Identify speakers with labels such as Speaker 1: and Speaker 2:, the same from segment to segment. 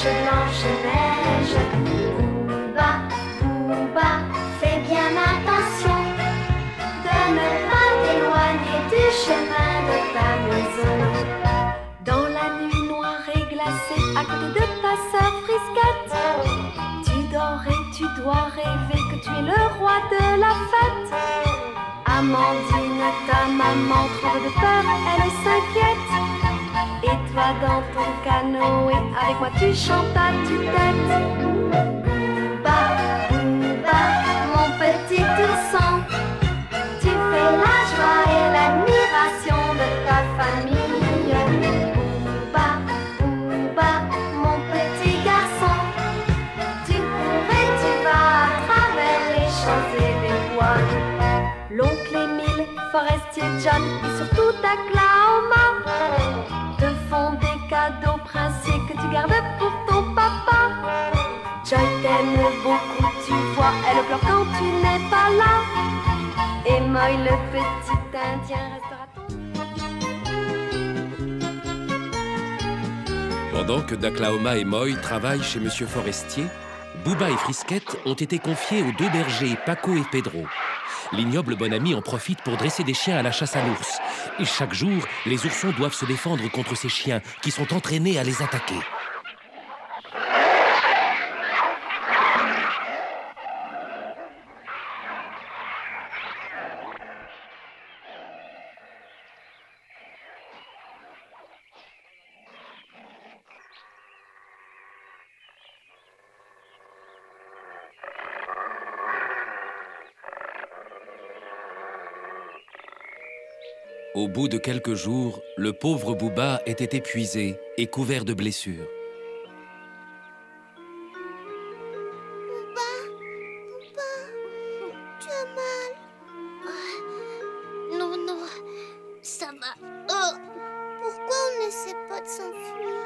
Speaker 1: Blanche-Neige. Booba, Booba, fais bien attention de ne pas t'éloigner du chemin de ta maison. Dans la nuit noire et glacée, à côté de ta sœur Frisquette, tu dors et tu dois rêver que tu es le roi de la fête. Amandine, ta maman tremble de peur, elle s'inquiète. Et toi dans ton canoë, avec moi tu chantes à tue-tête. Booba, Booba, mon petit ourson, tu fais la joie et l'admiration de ta famille. Booba, Booba, mon petit garçon, tu cours et tu vas à travers les champs et les bois. L'oncle Émile, Forestier John et surtout ta Claoma te font des cadeaux princiers que tu gardes pour ton papa. Joy t'aime beaucoup, tu vois, elle pleure quand tu n'es pas là. Et Moy le petit Indien restera ton...
Speaker 2: Pendant que Daclaoma et Moy travaillent chez Monsieur Forestier, Booba et Frisquette ont été confiés aux deux bergers, Paco et Pedro. L'ignoble bonami en profite pour dresser des chiens à la chasse à l'ours. Et chaque jour, les oursons doivent se défendre contre ces chiens qui sont entraînés à les attaquer. Au bout de quelques jours, le pauvre Booba était épuisé et couvert de blessures.
Speaker 3: Booba, Booba, tu as mal. Non, non, ça va. Oh, pourquoi on n'essaie pas de s'enfuir?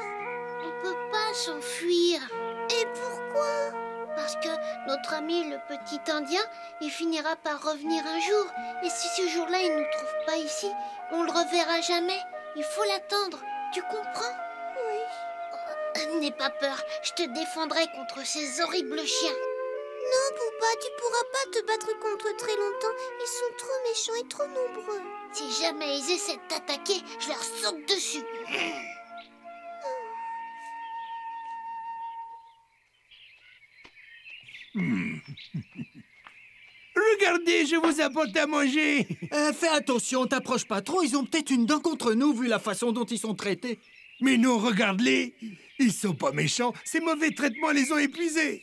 Speaker 3: On peut pas s'enfuir. Et pourquoi? Parce que notre ami le petit Indien, il finira par revenir un jour. Et si ce jour-là, il nous trouve pas ici, on le reverra jamais. Il faut l'attendre. Tu comprends? Oui. N'aie pas peur. Je te défendrai contre ces horribles chiens. Non, Booba, tu pourras pas te battre contre eux très longtemps. Ils sont trop méchants et trop nombreux. Si jamais ils essaient de t'attaquer, je leur saute dessus.
Speaker 4: Regardez, je vous apporte à manger.
Speaker 5: Fais attention, t'approches pas trop, ils ont peut-être une dent contre nous vu la façon dont ils sont traités.
Speaker 4: Mais non, regarde-les. Ils sont pas méchants, ces mauvais traitements les ont épuisés.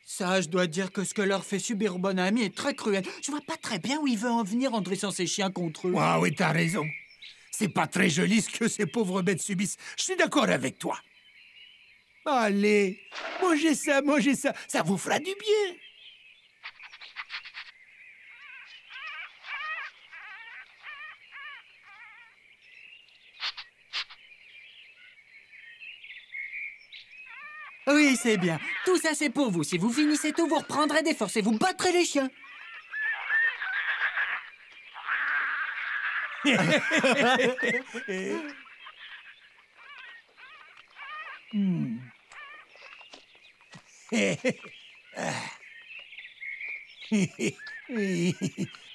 Speaker 5: Ça, je dois dire que ce que leur fait subir Bonami est très cruel. Je vois pas très bien où il veut en venir en dressant ses chiens contre eux.
Speaker 4: Ah oui, t'as raison. C'est pas très joli ce que ces pauvres bêtes subissent. Je suis d'accord avec toi. Allez, mangez ça, ça vous fera du bien.
Speaker 5: Oui, c'est bien. Tout ça, c'est pour vous. Si vous finissez tout, vous reprendrez des forces et vous battrez les chiens.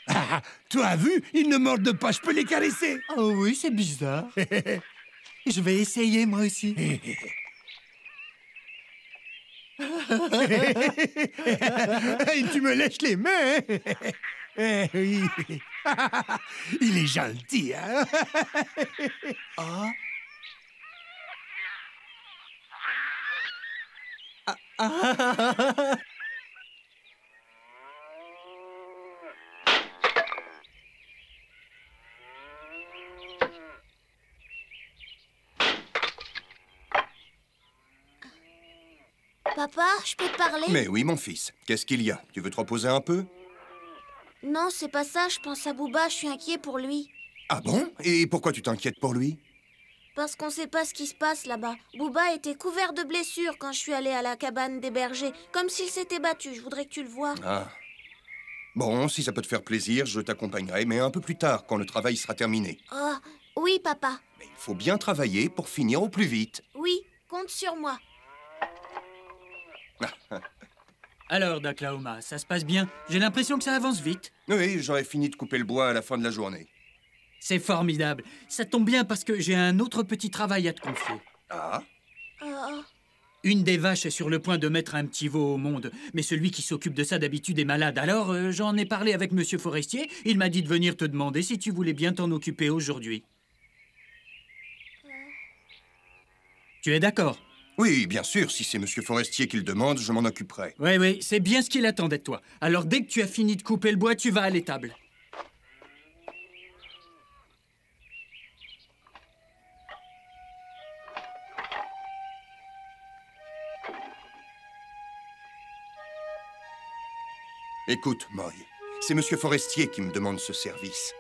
Speaker 4: Ah, tu as vu? Ils ne mordent pas, je peux les caresser.
Speaker 5: Oh oui, c'est bizarre. Je vais essayer, moi aussi.
Speaker 4: Tu me lèches les mains. Oui. Il est gentil, hein?
Speaker 5: Ah.
Speaker 3: Papa, je peux te parler?
Speaker 6: Mais oui, mon fils. Qu'est-ce qu'il y a? Tu veux te reposer un peu?
Speaker 3: Non, c'est pas ça. Je pense à Booba. Je suis inquiet pour lui.
Speaker 6: Ah bon? Et pourquoi tu t'inquiètes pour lui?
Speaker 3: Parce qu'on sait pas ce qui se passe là-bas. Booba était couvert de blessures quand je suis allée à la cabane des bergers. Comme s'il s'était battu. Je voudrais que tu le vois.
Speaker 6: Ah. Bon, si ça peut te faire plaisir, je t'accompagnerai, mais un peu plus tard, quand le travail sera terminé.
Speaker 3: Oh, oui, papa.
Speaker 6: Mais il faut bien travailler pour finir au plus vite.
Speaker 3: Oui. Compte sur moi.
Speaker 5: Alors, Daklaoma, ça se passe bien? J'ai l'impression que ça avance vite.
Speaker 6: Oui, j'aurais fini de couper le bois à la fin de la journée.
Speaker 5: C'est formidable. Ça tombe bien parce que j'ai un autre petit travail à te confier.
Speaker 6: Ah?
Speaker 5: Une des vaches est sur le point de mettre un petit veau au monde, mais celui qui s'occupe de ça d'habitude est malade. Alors, j'en ai parlé avec Monsieur Forestier. Il m'a dit de venir te demander si tu voulais bien t'en occuper aujourd'hui. Tu es d'accord?
Speaker 6: Oui, bien sûr, si c'est Monsieur Forestier qui le demande, je m'en occuperai.
Speaker 5: Oui, c'est bien ce qu'il attendait de toi. Alors, dès que tu as fini de couper le bois, tu vas à l'étable.
Speaker 6: Écoute, Moy, c'est Monsieur Forestier qui me demande ce service.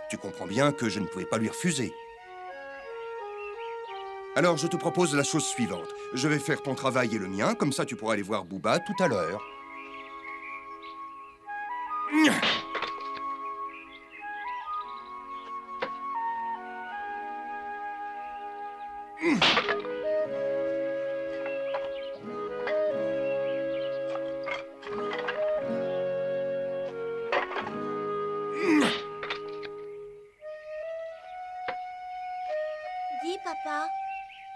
Speaker 6: Tu comprends bien que je ne pouvais pas lui refuser. Alors, je te propose la chose suivante. Je vais faire ton travail et le mien, comme ça tu pourras aller voir Booba tout à l'heure.
Speaker 3: Dis, papa,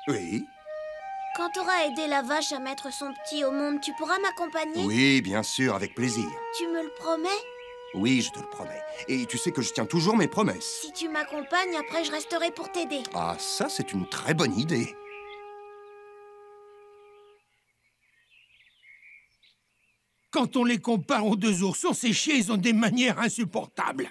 Speaker 6: Oui?
Speaker 3: quand t'auras aidé la vache à mettre son petit au monde, tu pourras m'accompagner?
Speaker 6: Oui, bien sûr, avec plaisir.
Speaker 3: Tu me le promets?
Speaker 6: Oui, je te le promets. Et tu sais que je tiens toujours mes promesses.
Speaker 3: Si tu m'accompagnes, après je resterai pour t'aider.
Speaker 6: Ah, ça, c'est une très bonne idée.
Speaker 4: Quand on les compare aux deux oursons, ces chiens, ils ont des manières insupportables.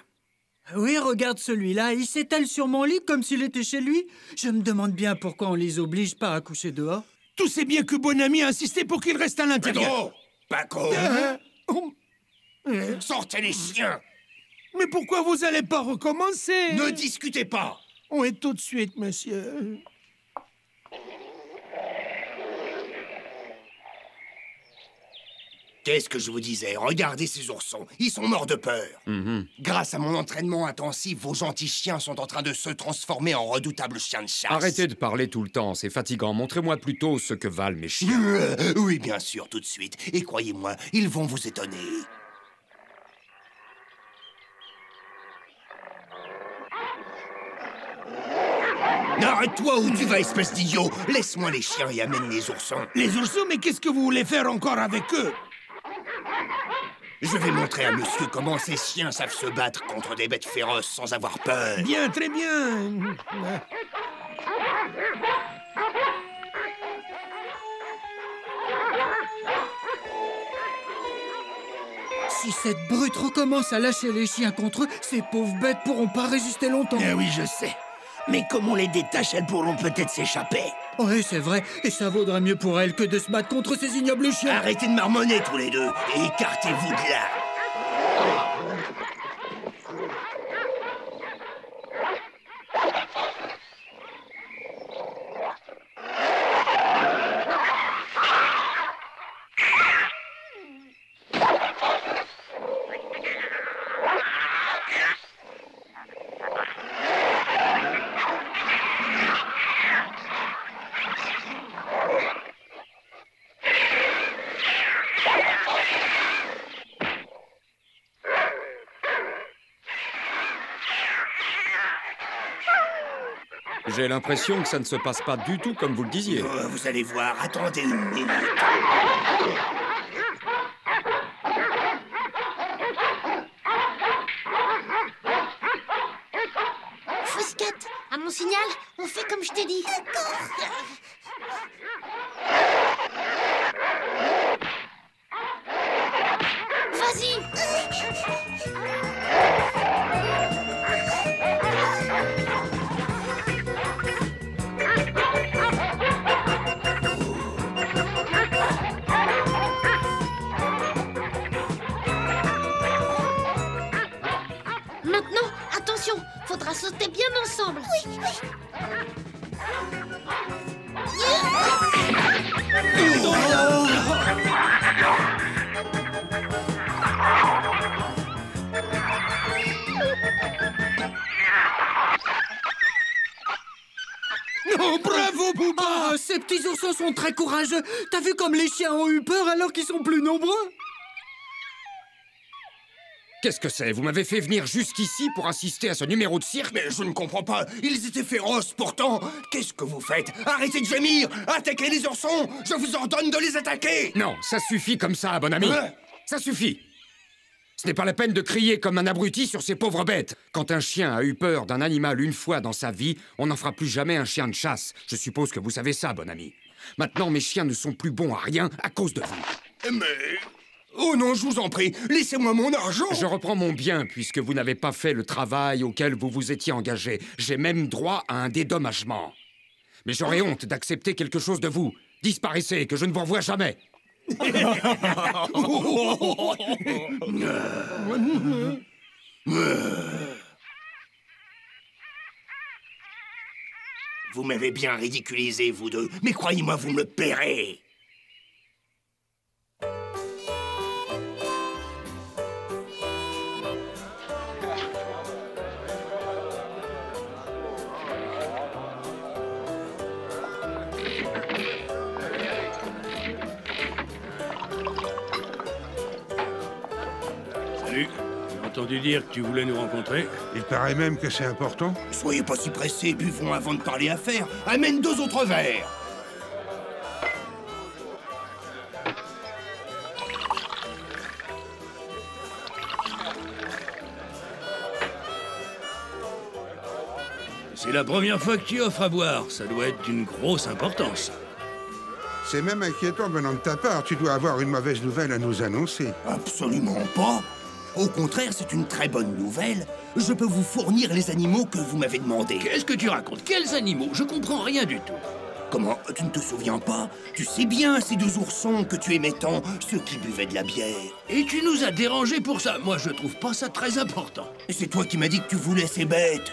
Speaker 5: Oui, regarde celui-là, il s'étale sur mon lit comme s'il était chez lui. Je me demande bien pourquoi on les oblige pas à coucher dehors.
Speaker 4: Tu sais bien que Bonami a insisté pour qu'il reste à l'intérieur.
Speaker 6: Paco!
Speaker 4: Oh.
Speaker 6: Sortez les chiens!
Speaker 4: Mais pourquoi vous allez pas recommencer?
Speaker 6: Ne discutez pas!
Speaker 4: Oui, tout de suite, monsieur.
Speaker 6: Qu'est-ce que je vous disais? Regardez ces oursons, ils sont morts de peur. Grâce à mon entraînement intensif, vos gentils chiens sont en train de se transformer en redoutables chiens de chasse.
Speaker 7: Arrêtez de parler tout le temps, c'est fatigant. Montrez-moi plutôt ce que valent mes chiens.
Speaker 6: Oui, bien sûr, tout de suite. Et croyez-moi, ils vont vous étonner. Arrête-toi où tu vas, espèce d'idiot! Laisse-moi les chiens et amène les oursons.
Speaker 4: Les oursons, mais qu'est-ce que vous voulez faire encore avec eux?
Speaker 6: Je vais montrer à monsieur comment ces chiens savent se battre contre des bêtes féroces sans avoir peur.
Speaker 4: Bien, très bien.
Speaker 5: Si cette brute recommence à lâcher les chiens contre eux, ces pauvres bêtes pourront pas résister longtemps.
Speaker 4: Eh oui, je sais. Mais comme on les détache, elles pourront peut-être s'échapper.
Speaker 5: Oui, c'est vrai, et ça vaudra mieux pour elles que de se battre contre ces ignobles chiens.
Speaker 6: Arrêtez de marmonner tous les deux et écartez-vous de là.
Speaker 7: J'ai l'impression que ça ne se passe pas du tout comme vous le disiez.
Speaker 6: Vous allez voir, attendez une minute.
Speaker 3: Frisquette, à mon signal, on fait comme je t'ai dit. D'accord. Vas-y. Maintenant, attention, faudra sauter bien ensemble. Oui, oui.
Speaker 4: Non, Oh, bravo, Bouba!
Speaker 5: Ah, ces petits oursons sont très courageux. T'as vu comme les chiens ont eu peur alors qu'ils sont plus nombreux?
Speaker 7: Qu'est-ce que c'est? Vous m'avez fait venir jusqu'ici pour assister à ce numéro de cirque?
Speaker 6: Mais je ne comprends pas. Ils étaient féroces, pourtant. Qu'est-ce que vous faites? Arrêtez de gémir! Attaquez les oursons! Je vous ordonne de les attaquer!
Speaker 7: Non, ça suffit comme ça, bon ami.
Speaker 6: Hein?
Speaker 7: Ça suffit. Ce n'est pas la peine de crier comme un abruti sur ces pauvres bêtes. Quand un chien a eu peur d'un animal une fois dans sa vie, on n'en fera plus jamais un chien de chasse. Je suppose que vous savez ça, bon ami. Maintenant, mes chiens ne sont plus bons à rien à cause de vous.
Speaker 6: Mais... Oh non, je vous en prie, laissez-moi mon argent!
Speaker 7: Je reprends mon bien puisque vous n'avez pas fait le travail auquel vous vous étiez engagé. J'ai même droit à un dédommagement. Mais j'aurais honte d'accepter quelque chose de vous. Disparaissez, que je ne vous revoie jamais.
Speaker 6: Vous m'avez bien ridiculisé, vous deux, mais croyez-moi, vous me le paierez!
Speaker 8: Salut. J'ai entendu dire que tu voulais nous rencontrer.
Speaker 9: Il paraît même que c'est important.
Speaker 6: Soyez pas si pressés, buvons avant de parler affaires. Amène 2 autres verres!
Speaker 8: C'est la première fois que tu offres à boire. Ça doit être d'une grosse importance.
Speaker 9: C'est même inquiétant venant de ta part. Tu dois avoir une mauvaise nouvelle à nous annoncer.
Speaker 6: Absolument pas. Au contraire, c'est une très bonne nouvelle. Je peux vous fournir les animaux que vous m'avez demandé.
Speaker 8: Qu'est-ce que tu racontes? Quels animaux? Je comprends rien du tout.
Speaker 6: Comment? Tu ne te souviens pas? Tu sais bien, ces 2 oursons que tu aimais tant, ceux qui buvaient de la bière.
Speaker 8: Et tu nous as dérangés pour ça. Moi, je trouve pas ça très important.
Speaker 6: Et c'est toi qui m'as dit que tu voulais ces bêtes.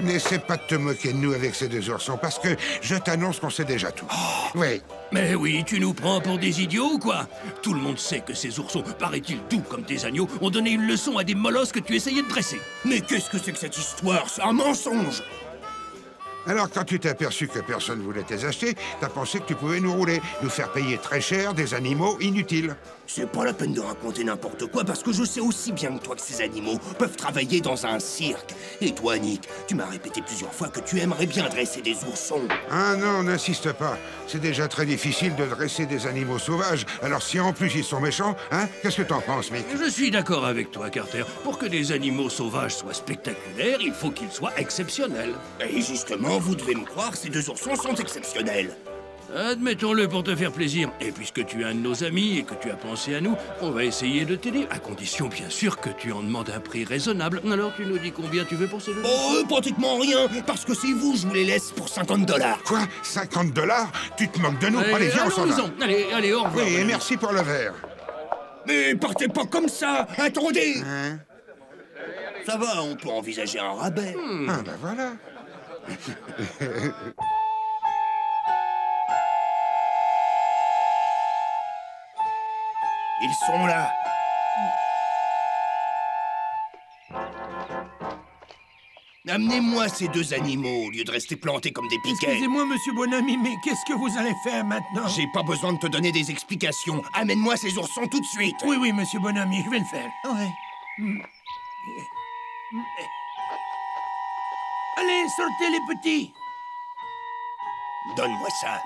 Speaker 9: N'essaie pas de te moquer de nous avec ces 2 oursons, parce que je t'annonce qu'on sait déjà tout. Oui.
Speaker 8: Mais oui, tu nous prends pour des idiots ou quoi? Tout le monde sait que ces oursons, paraît-il doux comme des agneaux, ont donné une leçon à des molosses que tu essayais de dresser.
Speaker 6: Mais qu'est-ce que c'est que cette histoire? C'est un mensonge!
Speaker 9: Alors, quand tu t'es aperçu que personne ne voulait les acheter, t'as pensé que tu pouvais nous rouler, nous faire payer très cher des animaux inutiles.
Speaker 6: C'est pas la peine de raconter n'importe quoi, parce que je sais aussi bien que toi que ces animaux peuvent travailler dans un cirque. Et toi, Nick, tu m'as répété plusieurs fois que tu aimerais bien dresser des oursons.
Speaker 9: Ah non, n'insiste pas. C'est déjà très difficile de dresser des animaux sauvages. Alors si en plus ils sont méchants, hein? Qu'est-ce que t'en penses, Mick?
Speaker 8: Je suis d'accord avec toi, Carter. Pour que des animaux sauvages soient spectaculaires, il faut qu'ils soient exceptionnels.
Speaker 6: Et justement, vous devez me croire, ces 2 oursons sont exceptionnels.
Speaker 8: Admettons-le pour te faire plaisir. Et puisque tu es un de nos amis et que tu as pensé à nous, on va essayer de t'aider. À condition, bien sûr, que tu en demandes un prix raisonnable. Alors, tu nous dis combien tu veux pour ces 2?
Speaker 6: Oh, pratiquement rien, parce que c'est vous, je vous les laisse pour $50.
Speaker 9: Quoi? 50 $? Tu te moques de nous? Allez, viens, on s'en va.
Speaker 8: Allez, au revoir.
Speaker 9: Oui, et merci pour le verre.
Speaker 6: Mais partez pas comme ça, attendez!
Speaker 9: Hein?
Speaker 6: Ça va, on peut envisager un rabais.
Speaker 9: Ah, ben voilà.
Speaker 6: Ils sont là. Amenez-moi ces 2 animaux au lieu de rester plantés comme des piquets.
Speaker 4: Excusez-moi, monsieur Bonami, mais qu'est-ce que vous allez faire maintenant?
Speaker 6: J'ai pas besoin de te donner des explications. Amène-moi ces oursons tout de suite.
Speaker 4: Oui, oui, monsieur Bonami, je vais le faire.
Speaker 5: Ouais.
Speaker 4: Allez, sortez les petits.
Speaker 6: Donne-moi ça.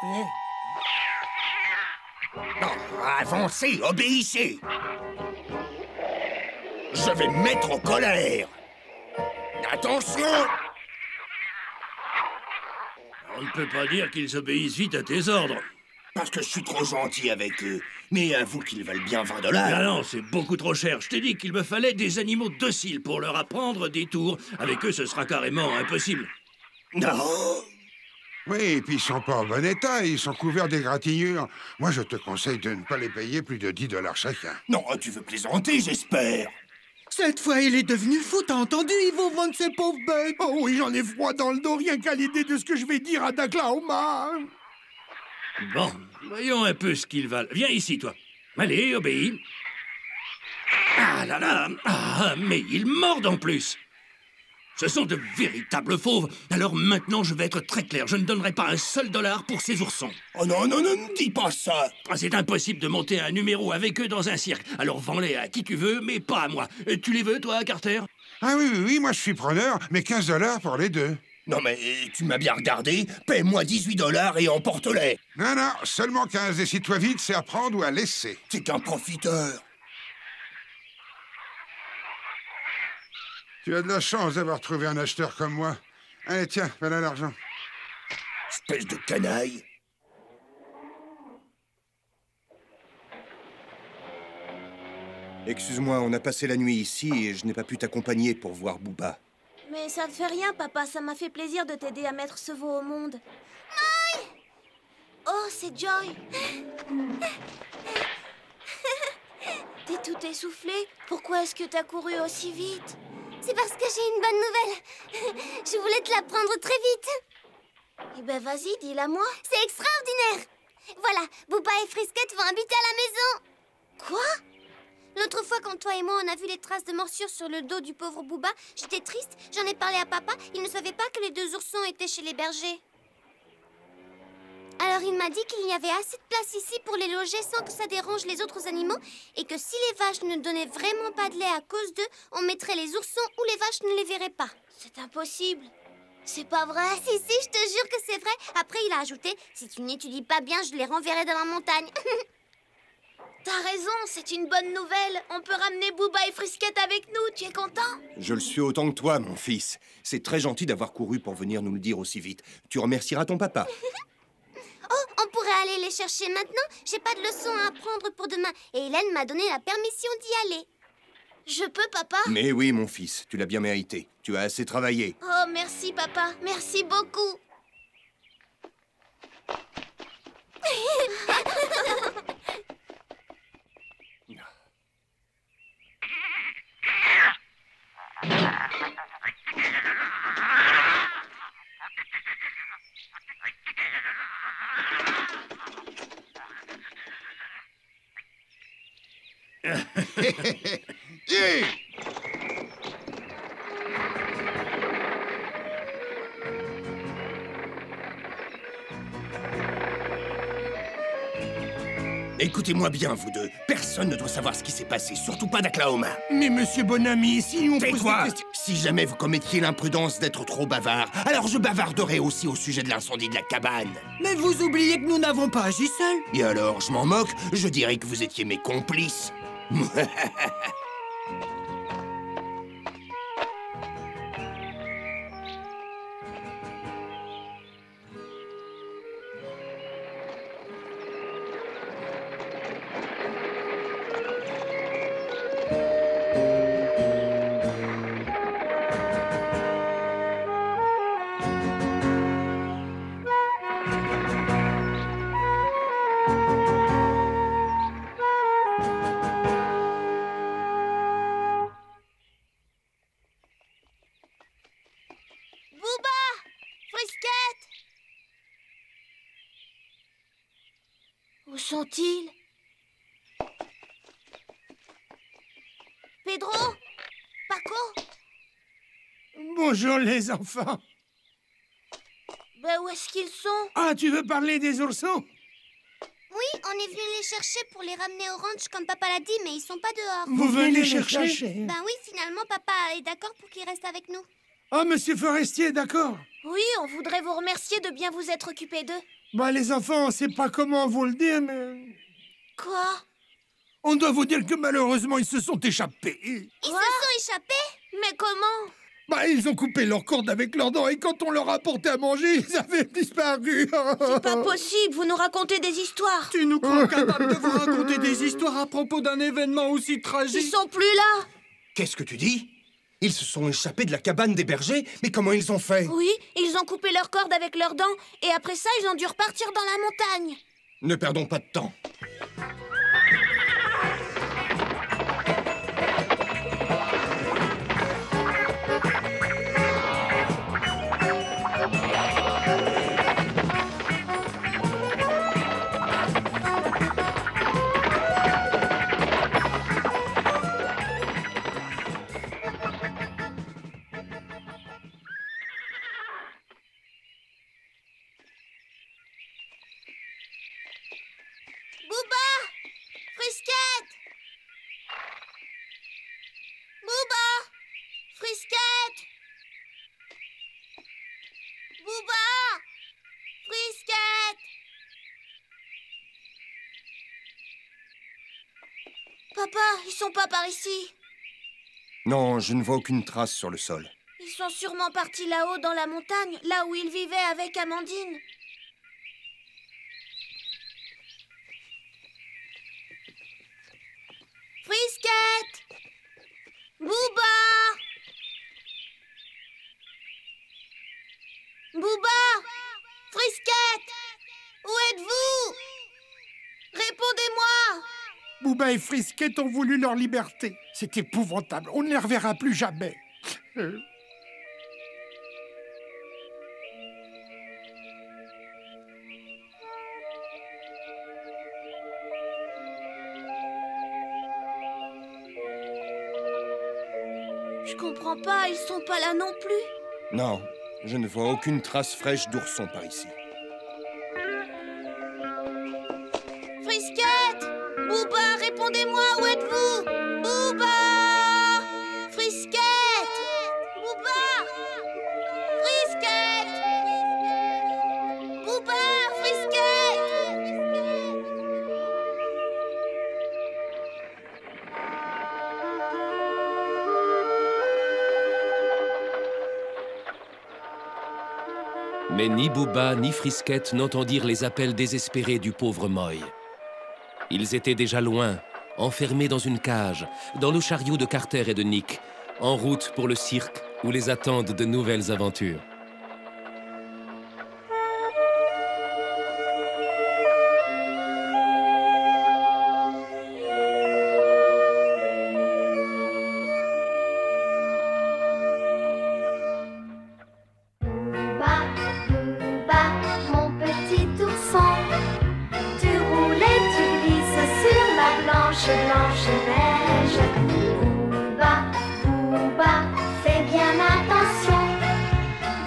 Speaker 6: Non, avancez, obéissez. Je vais me mettre en colère. Attention!
Speaker 8: On ne peut pas dire qu'ils obéissent vite à tes ordres.
Speaker 6: Parce que je suis trop gentil avec eux. Mais avoue qu'ils valent bien $20.
Speaker 8: Ah non, c'est beaucoup trop cher. Je t'ai dit qu'il me fallait des animaux dociles pour leur apprendre des tours. Avec eux, ce sera carrément impossible.
Speaker 6: Non!
Speaker 9: Oui, et puis ils sont pas en bon état, ils sont couverts d'égratignures. Moi, je te conseille de ne pas les payer plus de $10 chacun.
Speaker 6: Non, tu veux plaisanter, j'espère.
Speaker 5: Cette fois, il est devenu fou, t'as entendu? Ils vont vendre ces pauvres bêtes.
Speaker 4: Oh oui, j'en ai froid dans le dos, rien qu'à l'idée de ce que je vais dire à Daklahoma.
Speaker 8: Bon, voyons un peu ce qu'ils valent. Viens ici, toi. Allez, obéis. Ah là là, mais ils mordent en plus. Ce sont de véritables fauves. Alors maintenant, je vais être très clair. Je ne donnerai pas un seul dollar pour ces oursons.
Speaker 6: Oh non, non, non, ne dis pas ça.
Speaker 8: Ah, c'est impossible de monter un numéro avec eux dans un cirque. Alors vends-les à qui tu veux, mais pas à moi. Tu les veux, toi, Carter?
Speaker 9: Ah oui, oui, oui, moi je suis preneur, mais 15 $ pour les deux.
Speaker 6: Non mais tu m'as bien regardé. Paie-moi 18 $ et emporte-les.
Speaker 9: Non, non, seulement 15. Décide-toi vite, c'est à prendre ou à laisser.
Speaker 6: T'es qu'un profiteur.
Speaker 9: Tu as de la chance d'avoir trouvé un acheteur comme moi. Allez, tiens, voilà l'argent.
Speaker 6: Espèce de canaille. Excuse-moi, on a passé la nuit ici et je n'ai pas pu t'accompagner pour voir Booba.
Speaker 10: Mais ça ne fait rien, papa. Ça m'a fait plaisir de t'aider à mettre ce veau au monde. Maï! Oh, c'est Joy. T'es tout essoufflé. Pourquoi est-ce que t'as couru aussi vite?
Speaker 3: C'est parce que j'ai une bonne nouvelle. Je voulais te l'apprendre très vite.
Speaker 10: Eh ben, vas-y, dis-la moi.
Speaker 3: C'est extraordinaire. Voilà, Booba et Frisquette vont habiter à la maison.
Speaker 10: Quoi?
Speaker 3: L'autre fois, quand toi et moi, on a vu les traces de morsures sur le dos du pauvre Booba, j'étais triste, j'en ai parlé à papa, il ne savait pas que les 2 oursons étaient chez les bergers. Alors il m'a dit qu'il y avait assez de place ici pour les loger sans que ça dérange les autres animaux et que si les vaches ne donnaient vraiment pas de lait à cause d'eux, on mettrait les oursons où les vaches ne les verraient pas.
Speaker 10: C'est impossible. C'est pas vrai?
Speaker 3: Si, je te jure que c'est vrai. Après, il a ajouté, si tu n'étudies pas bien, je les renverrai dans la montagne.
Speaker 10: T'as raison, c'est une bonne nouvelle. On peut ramener Booba et Frisquette avec nous. Tu es content?
Speaker 6: Je le suis autant que toi, mon fils. C'est très gentil d'avoir couru pour venir nous le dire aussi vite. Tu remercieras ton papa.
Speaker 3: Oh, on pourrait aller les chercher maintenant. J'ai pas de leçon à apprendre pour demain. Et Hélène m'a donné la permission d'y aller.
Speaker 10: Je peux, papa?
Speaker 6: Mais oui, mon fils, tu l'as bien mérité. Tu as assez travaillé.
Speaker 10: Oh, merci, papa. Merci beaucoup.
Speaker 9: Yeah.
Speaker 6: Écoutez-moi bien, vous deux. Personne ne doit savoir ce qui s'est passé, surtout pas d'Oklahoma.
Speaker 4: Mais monsieur Bonamy, si on pose des
Speaker 6: Tais-toi!
Speaker 4: questions...
Speaker 6: Si jamais vous commettiez l'imprudence d'être trop bavard, alors je bavarderai aussi au sujet de l'incendie de la cabane.
Speaker 5: Mais vous oubliez que nous n'avons pas agi seuls.
Speaker 6: Et alors, je m'en moque, je dirais que vous étiez mes complices.
Speaker 10: Où sont-ils? Pedro? Paco?
Speaker 4: Bonjour les enfants.
Speaker 10: Ben où est-ce qu'ils sont?
Speaker 4: Ah, tu veux parler des oursons?
Speaker 3: Oui, on est venu les chercher pour les ramener au ranch comme papa l'a dit, mais ils sont pas dehors.
Speaker 4: Vous venez les chercher?
Speaker 3: Ben oui, finalement, papa est d'accord pour qu'ils restent avec nous.
Speaker 4: Ah, monsieur Forestier, d'accord.
Speaker 10: Oui, on voudrait vous remercier de bien vous être occupé d'eux.
Speaker 4: Bah, les enfants, on sait pas comment vous le dire, mais...
Speaker 10: Quoi?
Speaker 4: On doit vous dire que malheureusement, ils se sont échappés.
Speaker 3: Ils se sont échappés?
Speaker 10: Mais comment?
Speaker 4: Bah, ils ont coupé leurs cordes avec leurs dents et quand on leur a apporté à manger, ils avaient disparu.
Speaker 10: C'est pas possible, vous nous racontez des histoires.
Speaker 5: Tu nous crois capable de vous raconter des histoires à propos d'un événement aussi tragique?
Speaker 10: Ils sont plus là.
Speaker 6: Qu'est-ce que tu dis? Ils se sont échappés de la cabane des bergers? Mais comment ils ont fait?
Speaker 10: Oui, ils ont coupé leurs cordes avec leurs dents et après ça, ils ont dû repartir dans la montagne.
Speaker 6: Ne perdons pas de temps.
Speaker 10: Papa, ils sont pas par ici.
Speaker 6: Non, je ne vois aucune trace sur le sol.
Speaker 10: Ils sont sûrement partis là-haut dans la montagne, là où ils vivaient avec Amandine. Frisquette! Bouba! Bouba! Frisquette! Où êtes-vous? Répondez-moi!
Speaker 4: Bouba et Frisquette ont voulu leur liberté. C'est épouvantable. On ne les reverra plus jamais.
Speaker 10: Je comprends pas, ils sont pas là non plus.
Speaker 6: Non, je ne vois aucune trace fraîche d'ourson par ici.
Speaker 10: Frisquette! Bouba, répondez-moi, où êtes-vous? Bouba! Frisquette! Bouba! Frisquette! Bouba! Frisquette!
Speaker 2: Mais ni Bouba ni Frisquette n'entendirent les appels désespérés du pauvre Moy. Ils étaient déjà loin, enfermés dans une cage, dans le chariot de Carter et de Nick, en route pour le cirque où les attendent de nouvelles aventures.
Speaker 1: Bouba, Bouba, mon petit ourson, tu roules et tu glisses sur la blanche, blanche neige. Bouba, Bouba, fais bien attention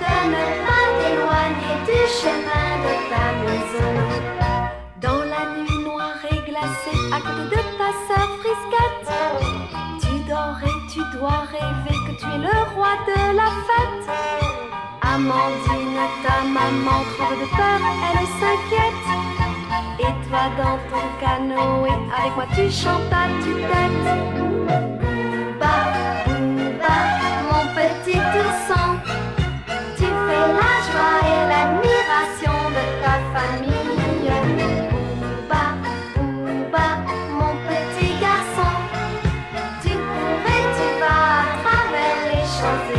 Speaker 1: de ne pas t'éloigner du chemin de ta maison. Dans la nuit noire et glacée, à côté de ta sœur Frisquette, tu dors et tu dois rêver que tu es le roi de la fête. Amandine, ta maman tremble de peur, elle s'inquiète. Et toi dans ton canoë, avec moi tu chantes à tue-tête. Bouba, Bouba, mon petit ourson, tu fais la joie et l'admiration de ta famille. Bouba, Bouba, mon petit garçon, tu cours et tu vas à travers les champs.